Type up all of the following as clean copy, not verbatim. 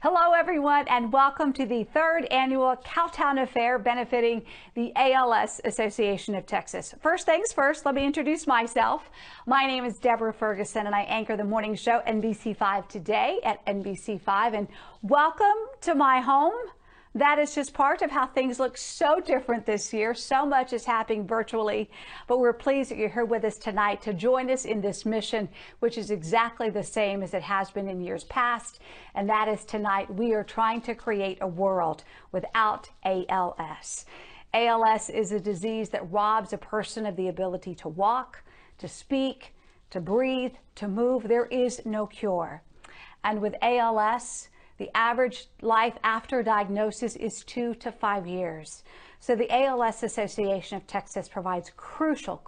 Hello, everyone, and welcome to the third annual Cowtown Affair benefiting the ALS Association of Texas. First things first, let me introduce myself. My name is Deborah Ferguson, and I anchor the morning show NBC5 today at NBC5. And welcome to my home. That is just part of how things look so different this year. So much is happening virtually, but we're pleased that you're here with us tonight to join us in this mission, which is exactly the same as it has been in years past. And that is tonight, we are trying to create a world without ALS. ALS is a disease that robs a person of the ability to walk, to speak, to breathe, to move. There is no cure. And with ALS, the average life after diagnosis is 2 to 5 years. So the ALS Association of Texas provides crucial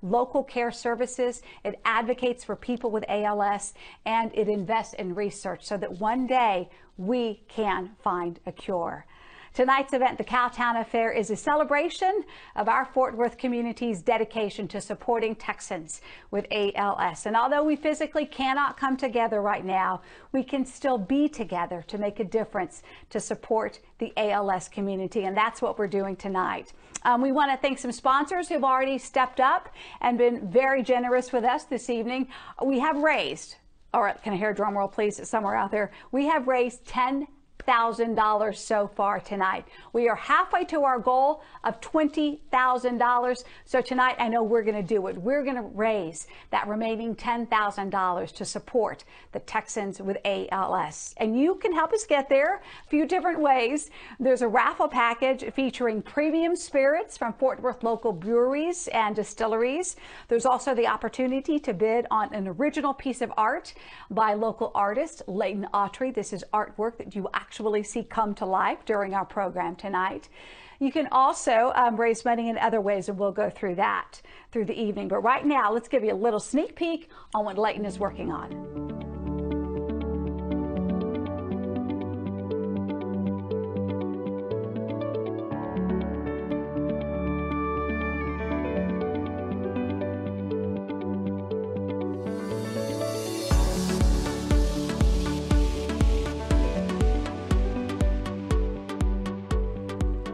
local care services. It advocates for people with ALS, and it invests in research so that one day we can find a cure. Tonight's event, the Cowtown Affair, is a celebration of our Fort Worth community's dedication to supporting Texans with ALS. And although we physically cannot come together right now, we can still be together to make a difference to support the ALS community. And that's what we're doing tonight. We want to thank some sponsors who've already stepped up and been very generous with us this evening. We have raised, or can I hear a drum roll, please, somewhere out there? We have raised $10,000 so far tonight. We are halfway to our goal of $20,000. So tonight, I know we're going to do it. We're going to raise that remaining $10,000 to support the Texans with ALS. And you can help us get there a few different ways. There's a raffle package featuring premium spirits from Fort Worth local breweries and distilleries. There's also the opportunity to bid on an original piece of art by local artist Leighton Autry. This is artwork that you actually see come to life during our program tonight. You can also raise money in other ways, and we'll go through that through the evening. But right now, let's give you a little sneak peek on what Leighton is working on.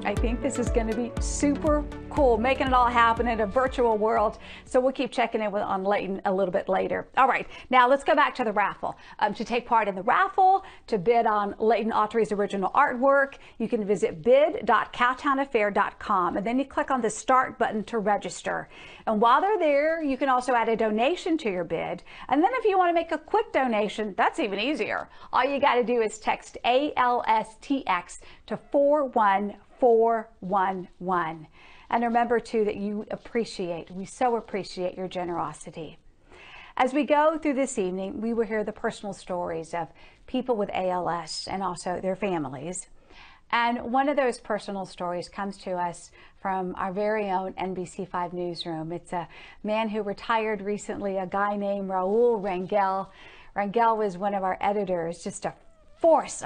I think this is going to be super cool, making it all happen in a virtual world. So we'll keep checking in on Leighton a little bit later. All right, now let's go back to the raffle. To take part in the raffle, to bid on Leighton Autry's original artwork, you can visit bid.cowtownaffair.com, and then you click on the Start button to register. And while they're there, you can also add a donation to your bid. And then if you want to make a quick donation, that's even easier. All you got to do is text ALSTX to 41411. And remember, too, that we so appreciate your generosity. As we go through this evening, we will hear the personal stories of people with ALS and also their families. And one of those personal stories comes to us from our very own NBC5 newsroom. It's a man who retired recently, a guy named Raul Rangel. Rangel was one of our editors, just a force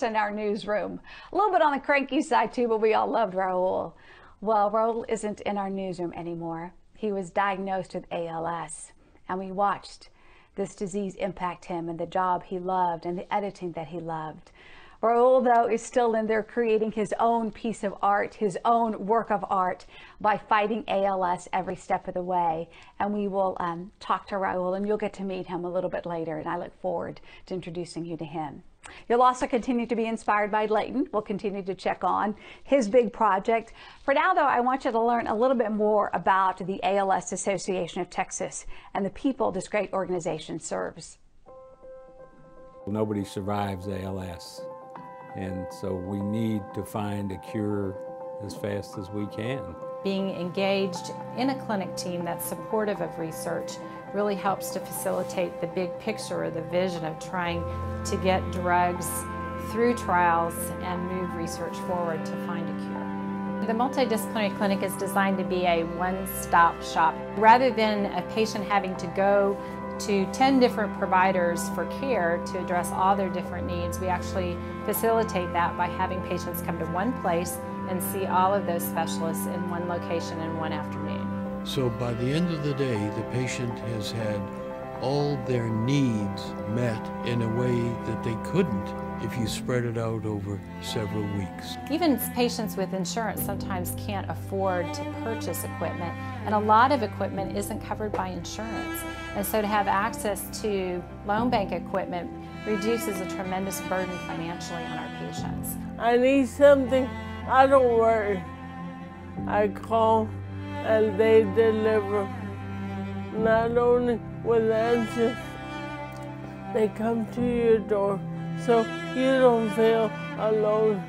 in our newsroom. A little bit on the cranky side too, but we all loved Raul. Well, Raul isn't in our newsroom anymore. He was diagnosed with ALS, and we watched this disease impact him and the job he loved and the editing that he loved. Raul, though, is still in there creating his own piece of art, his own work of art by fighting ALS every step of the way. And we will talk to Raul, and you'll get to meet him a little bit later, and I look forward to introducing you to him. You'll also continue to be inspired by Leighton. We'll continue to check on his big project. For now, though, I want you to learn a little bit more about the ALS Association of Texas and the people this great organization serves. Nobody survives ALS, and so we need to find a cure as fast as we can. Being engaged in a clinic team that's supportive of research really helps to facilitate the big picture or the vision of trying to get drugs through trials and move research forward to find a cure. The multidisciplinary clinic is designed to be a one-stop shop. Rather than a patient having to go to 10 different providers for care to address all their different needs, we actually facilitate that by having patients come to one place and see all of those specialists in one location in one afternoon. So by the end of the day, the patient has had all their needs met in a way that they couldn't if you spread it out over several weeks. Even patients with insurance sometimes can't afford to purchase equipment, and a lot of equipment isn't covered by insurance. And so to have access to loan bank equipment reduces a tremendous burden financially on our patients. I need something, I don't worry. I call and they deliver. Not only with answers, they come to your door so you don't feel alone.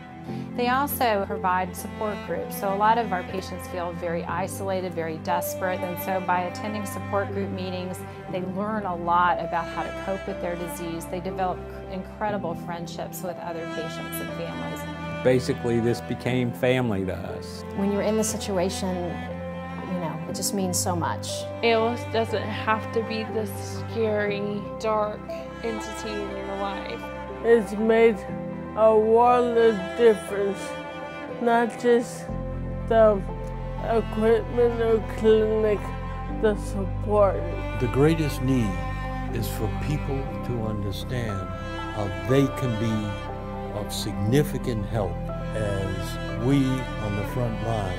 They also provide support groups. So a lot of our patients feel very isolated, very desperate, and so by attending support group meetings, they learn a lot about how to cope with their disease. They develop incredible friendships with other patients and families. Basically, this became family to us. When you're in the situation, you know, it just means so much. ALS doesn't have to be this scary, dark entity in your life. It's made a world of difference, not just the equipment or clinic, the support. The greatest need is for people to understand how they can be of significant help as we on the front line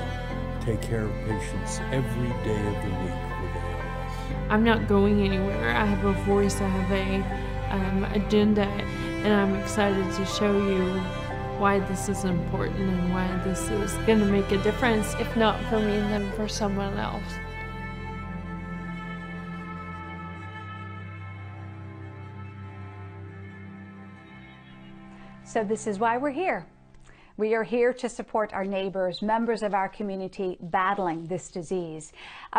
take care of patients every day of the week with ALS. I'm not going anywhere. I have a voice, I have a agenda, and I'm excited to show you why this is important and why this is going to make a difference, if not for me, then for someone else. So this is why we're here. We are here to support our neighbors, members of our community battling this disease.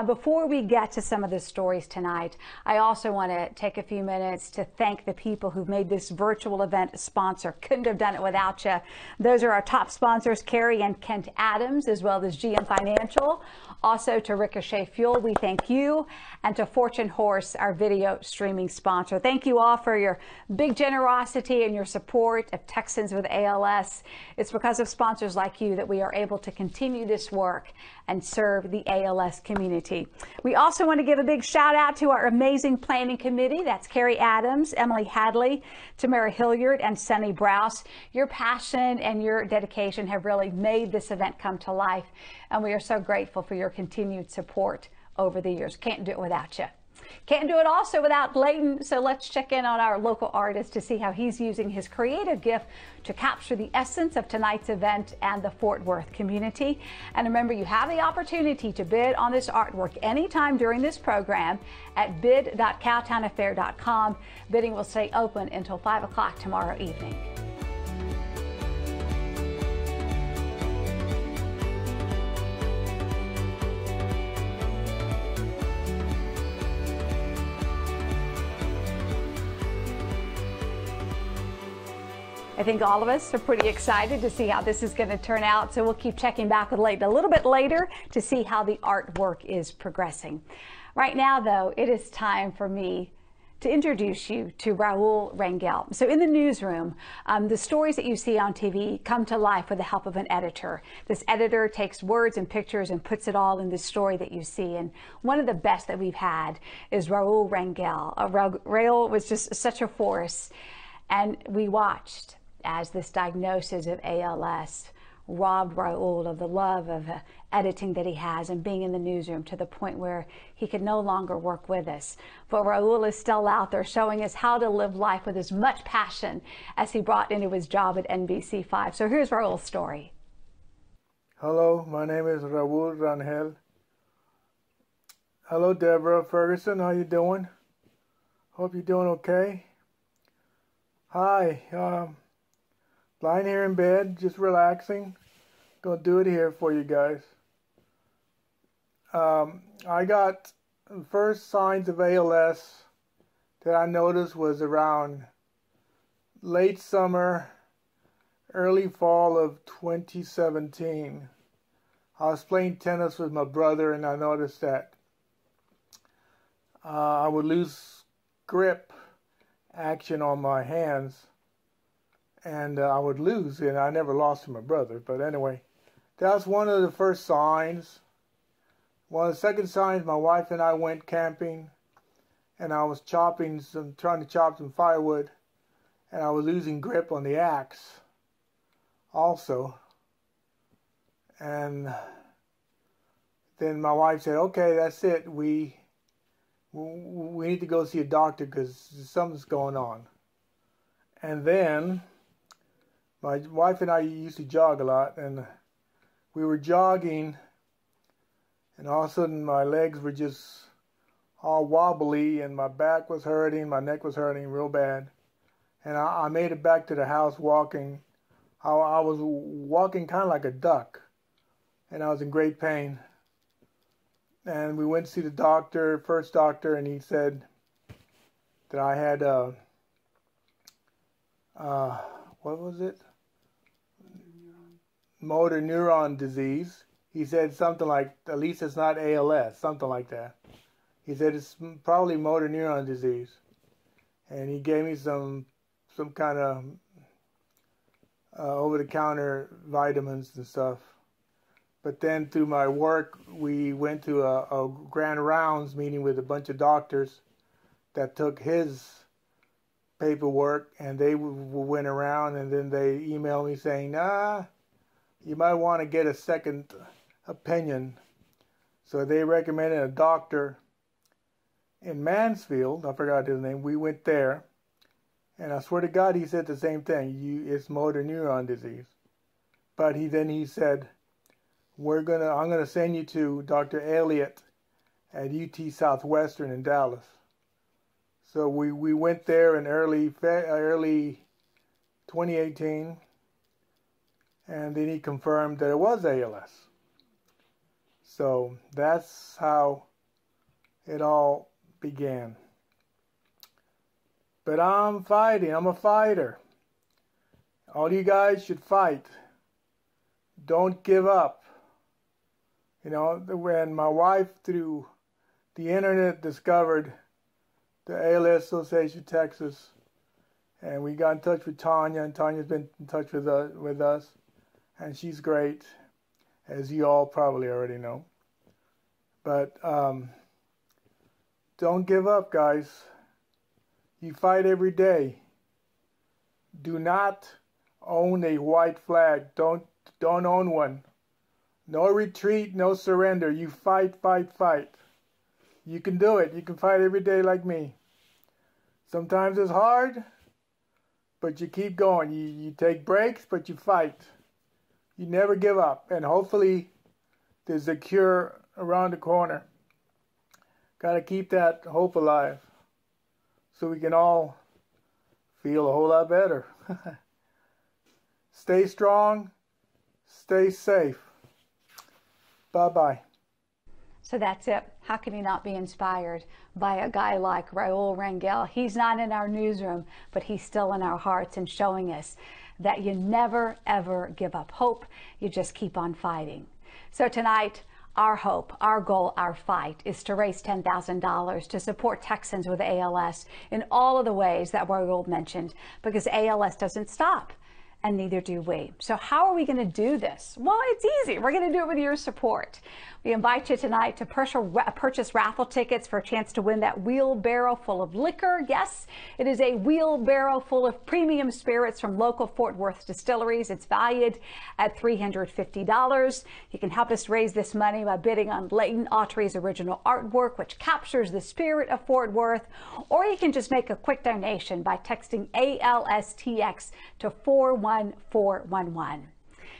Before we get to some of the stories tonight, I also want to take a few minutes to thank the people who've made this virtual event a sponsor. Couldn't have done it without you. Those are our top sponsors, Carrie and Kent Adams, as well as GM Financial. Also to Ricochet Fuel, we thank you, and to Fortune Horse, our video streaming sponsor. Thank you all for your big generosity and your support of Texans with ALS. It's because of sponsors like you that we are able to continue this work and serve the ALS community. We also want to give a big shout out to our amazing planning committee. That's Carrie Adams, Emily Hadley, Tamara Hilliard, and Sunny Browse. Your passion and your dedication have really made this event come to life, and we are so grateful for your continued support over the years. Can't do it without you. Can't do it also without Layton, so let's check in on our local artist to see how he's using his creative gift to capture the essence of tonight's event and the Fort Worth community. And remember, you have the opportunity to bid on this artwork anytime during this program at bid.cowtownaffair.com. Bidding will stay open until 5 o'clock tomorrow evening. I think all of us are pretty excited to see how this is going to turn out, so we'll keep checking back with Layton a little bit later to see how the artwork is progressing. Right now, though, it is time for me to introduce you to Raul Rangel. So in the newsroom, the stories that you see on TV come to life with the help of an editor. This editor takes words and pictures and puts it all in the story that you see. And one of the best that we've had is Raul Rangel. Raul was just such a force, and we watched as this diagnosis of ALS robbed Raul of the love of editing that he has and being in the newsroom, to the point where he could no longer work with us. But Raul is still out there showing us how to live life with as much passion as he brought into his job at NBC5. So here's Raul's story. Hello, my name is Raul Rangel. Hello, Deborah Ferguson. How you doing? Hope you're doing okay. Hi, lying here in bed, just relaxing. Gonna do it here for you guys. I got the first signs of ALS that I noticed was around late summer, early fall of 2017. I was playing tennis with my brother, and I noticed that I would lose grip action on my hands, and I would lose, and I never lost to my brother. But anyway, that was one of the first signs. One of the second signs, my wife and I went camping, and I was trying to chop some firewood, and I was losing grip on the axe also. And then my wife said, okay, that's it. We need to go see a doctor because something's going on. And then my wife and I used to jog a lot, and we were jogging, and all of a sudden my legs were just all wobbly, and my back was hurting, my neck was hurting real bad. And I made it back to the house walking. I was walking kind of like a duck, and I was in great pain. And we went to see the doctor, first doctor, and he said that I had what was it? Motor neuron disease. He said something like, at least it's not ALS, something like that. He said it's probably motor neuron disease. And he gave me some kind of over-the-counter vitamins and stuff. But then through my work, we went to a grand rounds meeting with a bunch of doctors that took his paperwork, and they went around, and then they emailed me saying, you might want to get a second opinion. So they recommended a doctor in Mansfield. I forgot his name. We went there, and I swear to God, he said the same thing. It's motor neuron disease. But he said, I'm gonna send you to Dr. Elliott at UT Southwestern in Dallas. So we went there in early 2018, and then he confirmed that it was ALS. So that's how it all began. But I'm fighting. I'm a fighter. All you guys should fight. Don't give up. You know, when my wife through the internet discovered the ALS Association of Texas, and we got in touch with Tanya, and Tanya's been in touch with us, and she's great, as you all probably already know. But don't give up, guys. You fight every day. Do not own a white flag. Don't own one. No retreat, no surrender. You fight, fight, fight. You can do it. You can fight every day like me. Sometimes it's hard, but you keep going. You take breaks, but you fight. You never give up. And hopefully there's a cure around the corner. Got to keep that hope alive so we can all feel a whole lot better. Stay strong. Stay safe. Bye-bye. So that's it. How can you not be inspired by a guy like Raul Rangel? He's not in our newsroom, but he's still in our hearts and showing us that you never, ever give up hope. You just keep on fighting. So tonight, our hope, our goal, our fight is to raise $10,000 to support Texans with ALS in all of the ways that Raul mentioned, because ALS doesn't stop. And neither do we. So how are we going to do this? Well, it's easy. We're going to do it with your support. We invite you tonight to purchase raffle tickets for a chance to win that wheelbarrow full of liquor. Yes, it is a wheelbarrow full of premium spirits from local Fort Worth distilleries. It's valued at $350. You can help us raise this money by bidding on Leighton Autry's original artwork, which captures the spirit of Fort Worth, or you can just make a quick donation by texting ALSTX to 41411.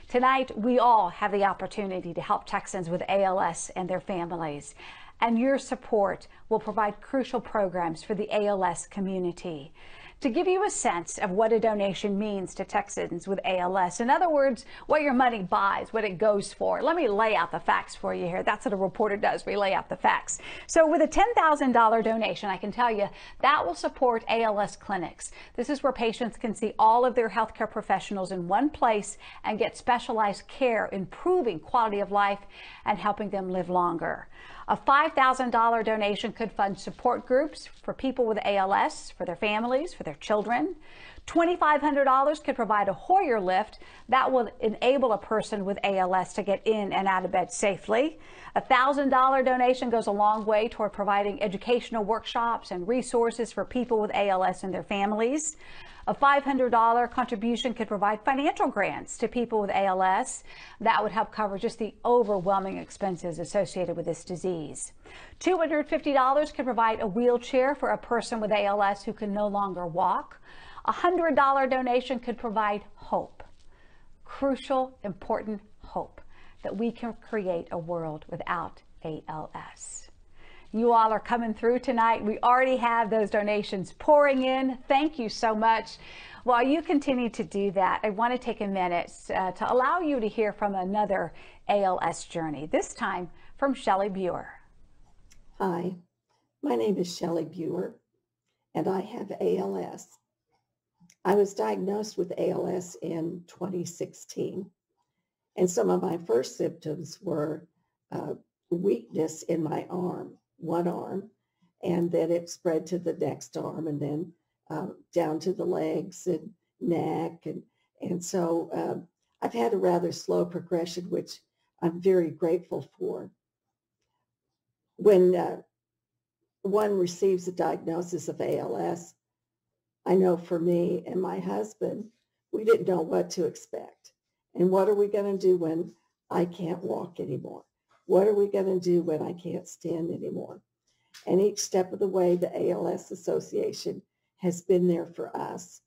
Tonight, we all have the opportunity to help Texans with ALS and their families, and your support will provide crucial programs for the ALS community. To give you a sense of what a donation means to Texans with ALS, in other words, what your money buys, what it goes for, let me lay out the facts for you here. That's what a reporter does. We lay out the facts. So with a $10,000 donation, I can tell you that will support ALS clinics. This is where patients can see all of their healthcare professionals in one place and get specialized care, improving quality of life and helping them live longer. A $5,000 donation could fund support groups for people with ALS, for their families, for their children. $2,500 could provide a Hoyer lift that will enable a person with ALS to get in and out of bed safely. A $1,000 donation goes a long way toward providing educational workshops and resources for people with ALS and their families. A $500 contribution could provide financial grants to people with ALS. That would help cover just the overwhelming expenses associated with this disease. $250 could provide a wheelchair for a person with ALS who can no longer walk. A $100 donation could provide hope. Crucial, important hope that we can create a world without ALS. You all are coming through tonight. We already have those donations pouring in. Thank you so much. While you continue to do that, I want to take a minute to allow you to hear from another ALS journey, this time from Shelley Buer. Hi, my name is Shelley Buer, and I have ALS. I was diagnosed with ALS in 2016, and some of my first symptoms were weakness in my arm, one arm, and then it spread to the next arm, and then down to the legs and neck, and so I've had a rather slow progression, which I'm very grateful for. When one receives a diagnosis of ALS, I know for me and my husband, we didn't know what to expect. And what are we going to do when I can't walk anymore? What are we going to do when I can't stand anymore? And each step of the way, the ALS Association has been there for us,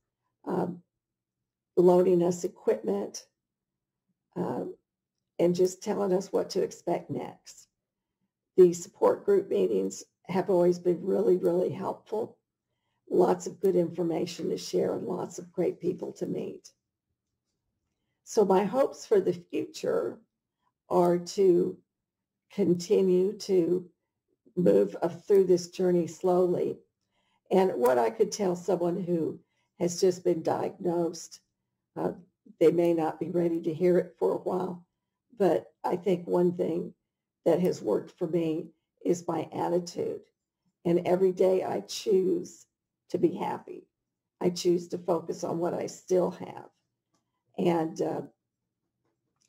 loaning us equipment, and just telling us what to expect next. The support group meetings have always been really, really helpful. Lots of good information to share and lots of great people to meet. So my hopes for the future are to continue to move through this journey slowly. And what I could tell someone who has just been diagnosed, they may not be ready to hear it for a while, but I think one thing that has worked for me is my attitude. And every day I choose to be happy. I choose to focus on what I still have. And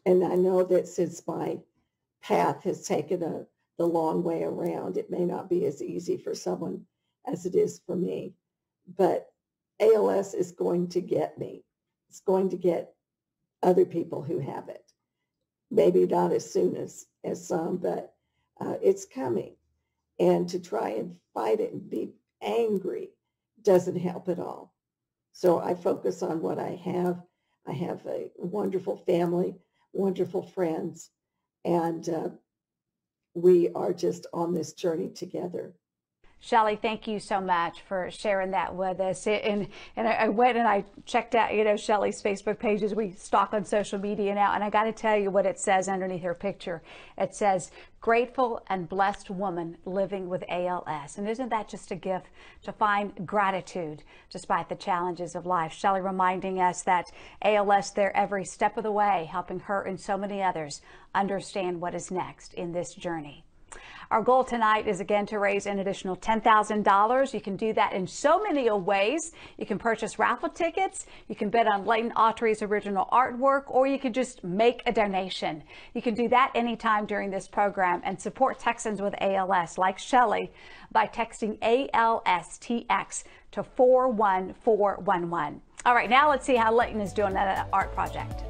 I know that since my path has taken the long way around, it may not be as easy for someone as it is for me. But ALS is going to get me. It's going to get other people who have it. Maybe not as soon as some, but it's coming. And to try and fight it and be angry doesn't help at all. So I focus on what I have. I have a wonderful family, wonderful friends, and we are just on this journey together. Shelley, thank you so much for sharing that with us. And I went and I checked out, Shelley's Facebook pages. We stalk on social media now, and I got to tell you what it says underneath her picture. It says, "Grateful and blessed woman living with ALS." And isn't that just a gift to find gratitude despite the challenges of life? Shelley reminding us that ALS there every step of the way, helping her and so many others understand what is next in this journey. Our goal tonight is again to raise an additional $10,000. You can do that in so many ways. You can purchase raffle tickets, you can bid on Leighton Autry's original artwork, or you can just make a donation. You can do that anytime during this program and support Texans with ALS like Shelley by texting ALSTX to 41411. All right, now let's see how Leighton is doing that art project.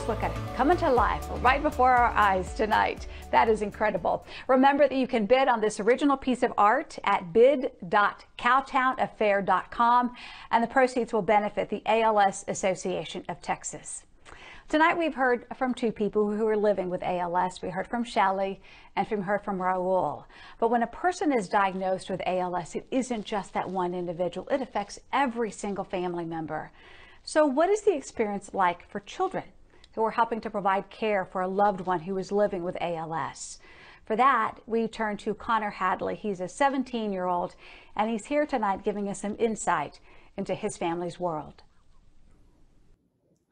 Look at it coming to life right before our eyes tonight. That is incredible. Remember that you can bid on this original piece of art at bid.cowtownaffair.com, and the proceeds will benefit the ALS Association of Texas. Tonight we've heard from two people who are living with ALS. We heard from Shelley and we heard from Raul. But when a person is diagnosed with ALS, it isn't just that one individual. It affects every single family member. So what is the experience like for children who are helping to provide care for a loved one who is living with ALS? For that, we turn to Connor Hadley. He's a 17-year-old, and he's here tonight giving us some insight into his family's world.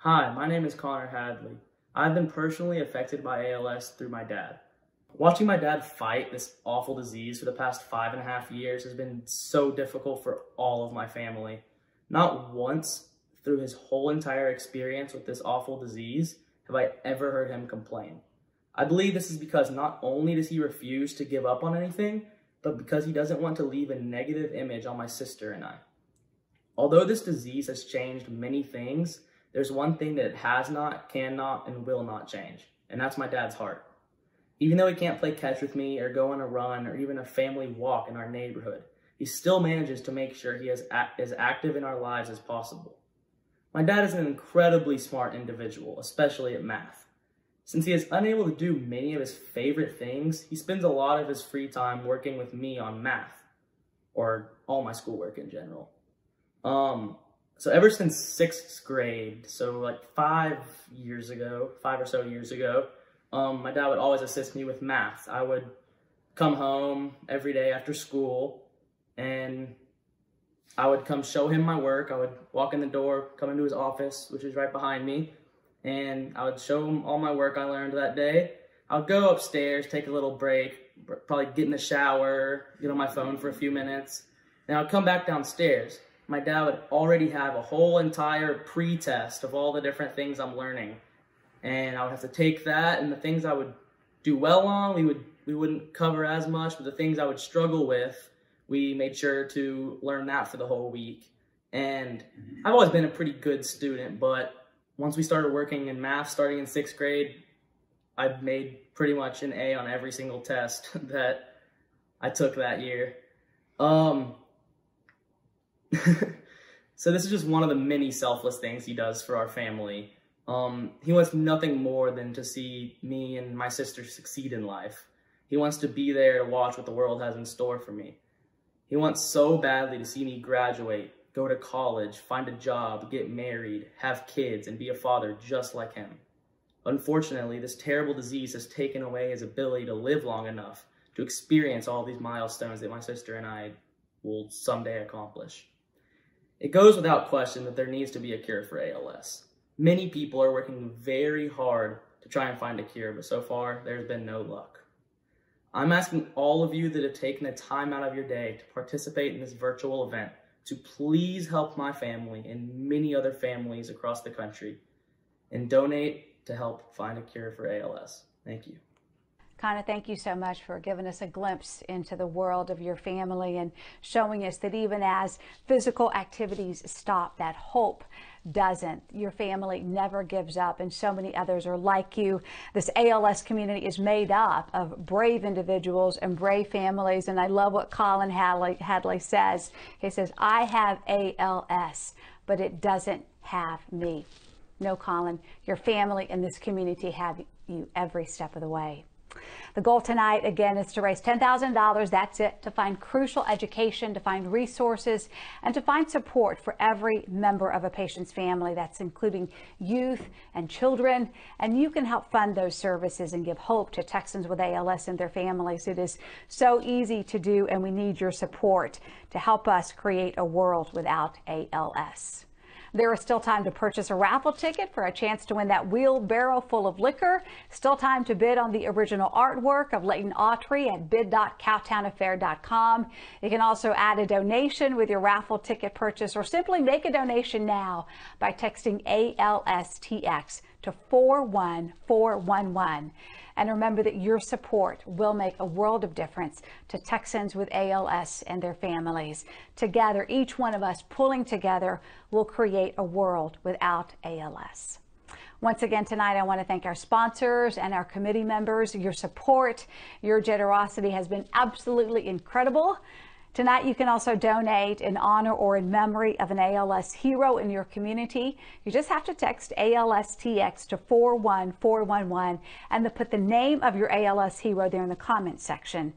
Hi, my name is Connor Hadley. I've been personally affected by ALS through my dad. Watching my dad fight this awful disease for the past 5.5 years has been so difficult for all of my family. Not once through his whole entire experience with this awful disease have I ever heard him complain. I believe this is because not only does he refuse to give up on anything, but because he doesn't want to leave a negative image on my sister and I. Although this disease has changed many things, there's one thing that it has not, cannot, and will not change, and that's my dad's heart. Even though he can't play catch with me or go on a run or even a family walk in our neighborhood, he still manages to make sure he is as active in our lives as possible. My dad is an incredibly smart individual, especially at math. Since he is unable to do many of his favorite things, he spends a lot of his free time working with me on math, or all my schoolwork in general. So ever since 6th grade, so like 5 or so years ago, my dad would always assist me with math. I would come home every day after school and I would come show him my work. I would walk in the door, come into his office, which is right behind me, and I would show him all my work I learned that day. I would go upstairs, take a little break, probably get in the shower, get on my phone for a few minutes, and I would come back downstairs. My dad would already have a whole entire pre-test of all the different things I'm learning. And I would have to take that, and the things I would do well on, we wouldn't cover as much, but the things I would struggle with, we made sure to learn that for the whole week. And I've always been a pretty good student, but once we started working in math, starting in 6th grade, I made pretty much an A on every single test that I took that year. So this is just one of the many selfless things he does for our family. He wants nothing more than to see me and my sister succeed in life. He wants to be there to watch what the world has in store for me. He wants so badly to see me graduate, go to college, find a job, get married, have kids, and be a father just like him. Unfortunately, this terrible disease has taken away his ability to live long enough to experience all these milestones that my sister and I will someday accomplish. It goes without question that there needs to be a cure for ALS. Many people are working very hard to try and find a cure, but so far, there's been no luck. I'm asking all of you that have taken the time out of your day to participate in this virtual event to please help my family and many other families across the country and donate to help find a cure for ALS. Thank you. Connor, thank you so much for giving us a glimpse into the world of your family and showing us that even as physical activities stop, that hope doesn't. Your family never gives up, and so many others are like you. This ALS community is made up of brave individuals and brave families, and I love what Colin Hadley says. He says, I have ALS, but it doesn't have me. No, Colin, your family and this community have you every step of the way. The goal tonight, again, is to raise $10,000. That's it, to find crucial education, to find resources, and to find support for every member of a patient's family. That's including youth and children. And you can help fund those services and give hope to Texans with ALS and their families. It is so easy to do, and we need your support to help us create a world without ALS. There is still time to purchase a raffle ticket for a chance to win that wheelbarrow full of liquor. Still time to bid on the original artwork of Leighton Autry at bid.cowtownaffair.com. You can also add a donation with your raffle ticket purchase, or simply make a donation now by texting ALSTX to 41411. And remember that your support will make a world of difference to Texans with ALS and their families. Together, each one of us pulling together will create a world without ALS. Once again tonight, I want to thank our sponsors and our committee members. Your support, your generosity has been absolutely incredible. Tonight, you can also donate in honor or in memory of an ALS hero in your community. You just have to text ALSTX to 41411 and then put the name of your ALS hero there in the comment section.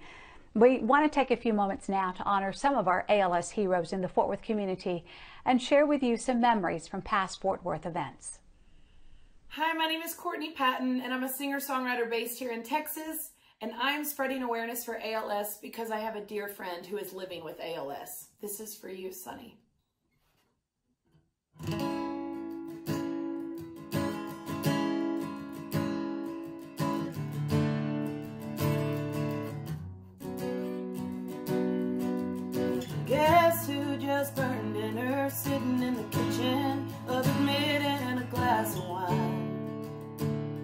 We want to take a few moments now to honor some of our ALS heroes in the Fort Worth community and share with you some memories from past Fort Worth events. Hi, my name is Courtney Patton, and I'm a singer-songwriter based here in Texas. And I'm spreading awareness for ALS because I have a dear friend who is living with ALS. This is for you, Sonny. just burned dinner, sitting in the kitchen of the mid and a glass of wine.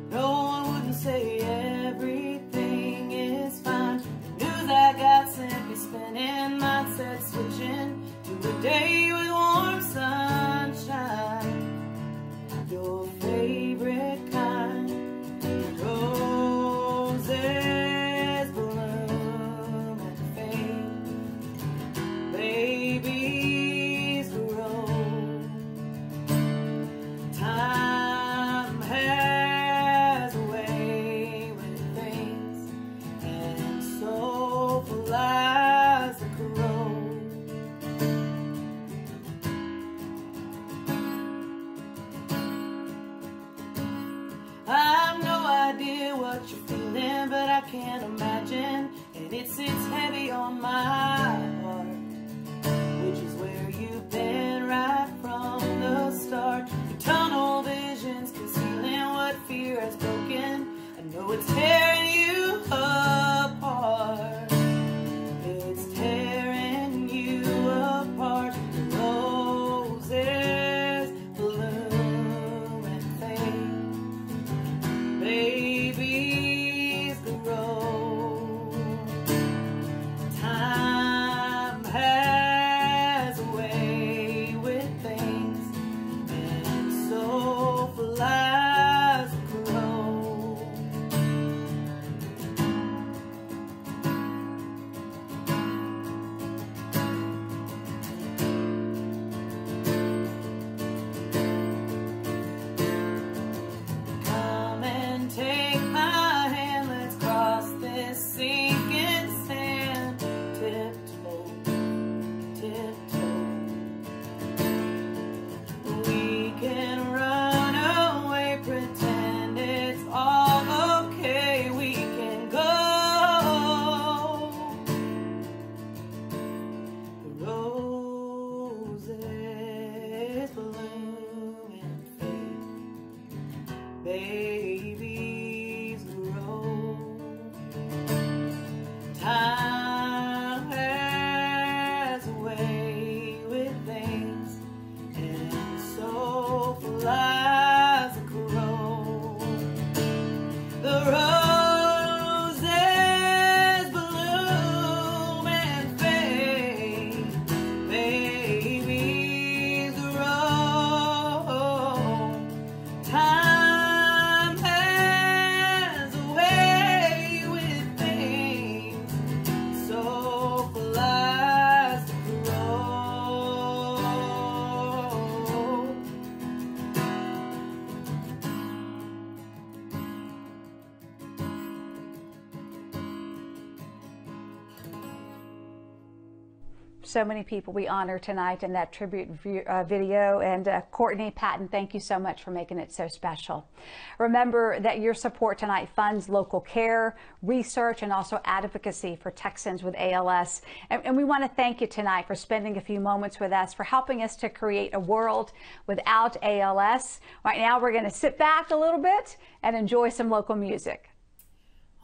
No one wouldn't say everything is fine. The news I got sent me spinning, mindset switching to a day with warm sunshine. Your favorite kind, roses bloom and fade, babies grow. Time has a way with things, and so flies the crow. I've no idea what you're feeling, but I can't imagine, and it sits heavy on my heart, which is where you've been right from the start. Your tunnel visions concealing what fear has broken. I know it's tearing you apart. It's tearing you apart. The roses bloom and fade, babies grow. Time has a way with things, and so flies the crow. Come and take my hand, let's cross this sinking sand. Tiptoe, tiptoe. We can run away, pretend it's all okay. We can go. The roses bloom and fade, babies grow. Time has a way with things, and so flies the crow. The roses bloom and fade, babies grow. Time has a way with things, so flies the crow. So many people we honor tonight in that tribute video. And Courtney Patton, thank you so much for making it so special. Remember that your support tonight funds local care, research, and also advocacy for Texans with ALS. And we want to thank you tonight for spending a few moments with us, for helping us to create a world without ALS. Right now, we're going to sit back a little bit and enjoy some local music.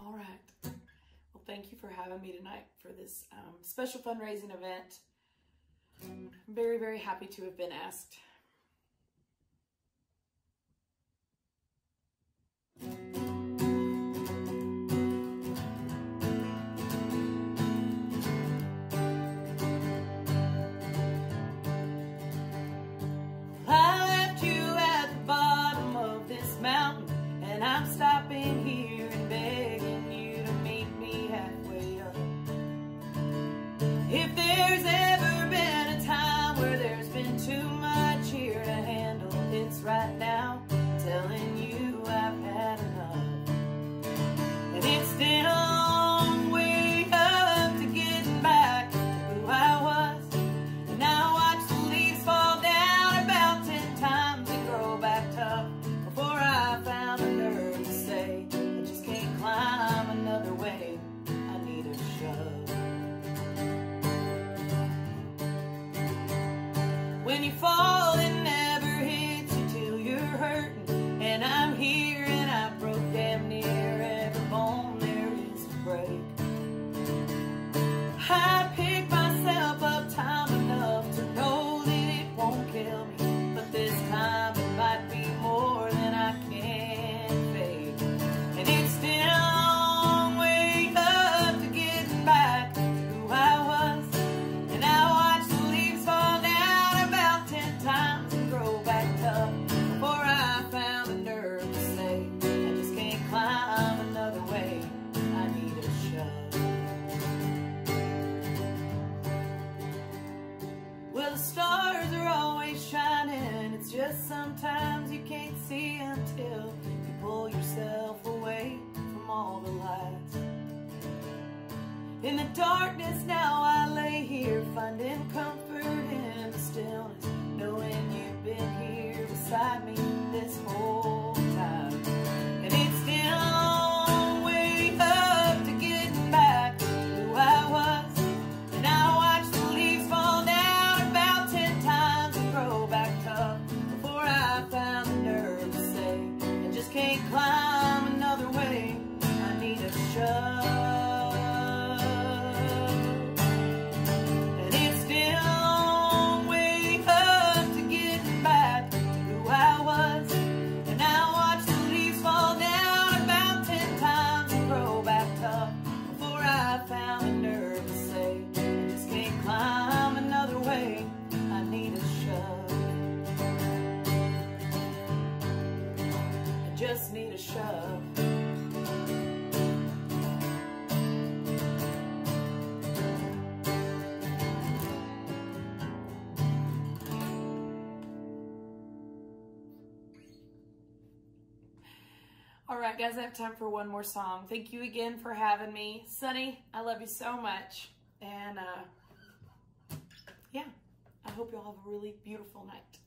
All right. Well, thank you for having me tonight for this special fundraising event. I'm very, very happy to have been asked. I left you at the bottom of this mountain, and I'm stopping here and begging you to meet me halfway up. If there's ever been a time where there's been too much here to handle, it's right now, telling you I've had enough. In the darkness now I lay here, finding comfort in the stillness, knowing you've been here beside me this whole time. And it's still a long way up to getting back to who I was. And I watch the leaves fall down about 10 times and grow back tough before I found the nerve to say I just can't climb another way. I need a shove. And it's still a long way up to getting back to who I was. And I watch the leaves fall down about 10 times and grow back tough before I found the nerve to say I just can't climb another way. I need a shove. I just need a shove. All right, guys, I have time for one more song. Thank you again for having me. Sunny, I love you so much. And yeah, I hope you all have a really beautiful night.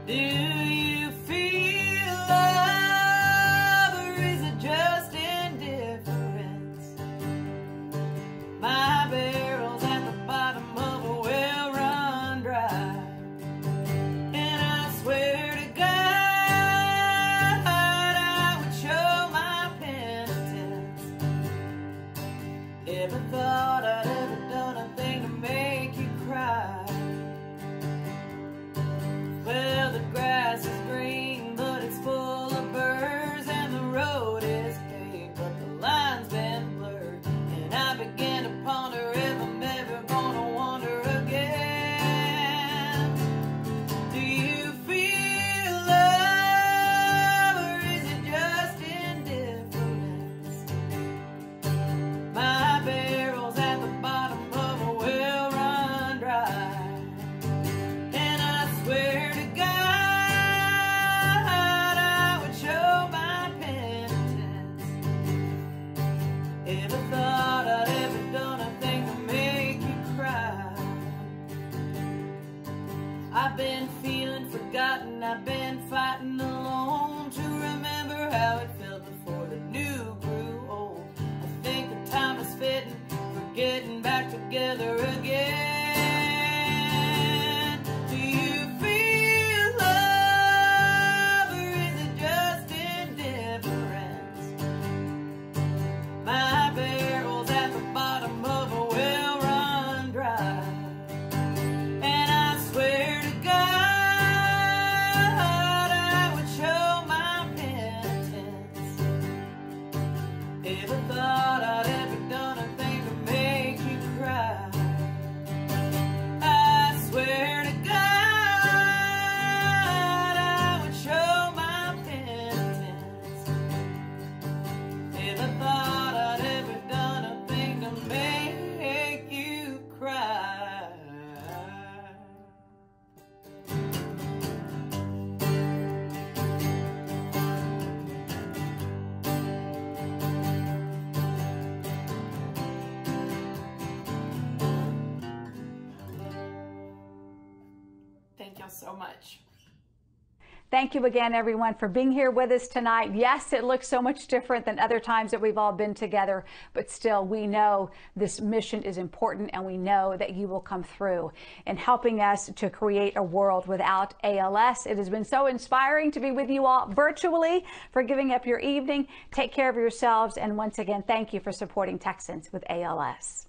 Do you feel love, or is it just indifference? My barrel's at the bottom of a well run dry, and I swear to God I would show my penitence if I thought I'd ever done a thing to make you cry. Well, the grass is green, but it's full of burrs, and the road is paved, but the line's been blurred. And I began to ponder if I'm ever gonna wander again. Do you feel love, or is it just indifference? My barrel's at the bottom of a well run dry, and I swear to God I would show my penitence if I thought I'd ever done a thing to make you cry. I've been feeling forgotten, I've been fighting alone to remember how it felt before the new grew old. I think the time is fitting for getting back together again. Do you feel love, or is it just indifference? My barrel's at the bottom of a well run dry, and I swear to God I would show my penitence if I thought I'd ever done a thing to make you cry. I swear to God I would show my penitence if I thought I'd ever done a thing to make you cry. Thank y'all so much. Thank you again, everyone, for being here with us tonight. Yes, it looks so much different than other times that we've all been together, but still, we know this mission is important, and we know that you will come through in helping us to create a world without ALS. It has been so inspiring to be with you all virtually, for giving up your evening. Take care of yourselves, and once again, thank you for supporting Texans with ALS.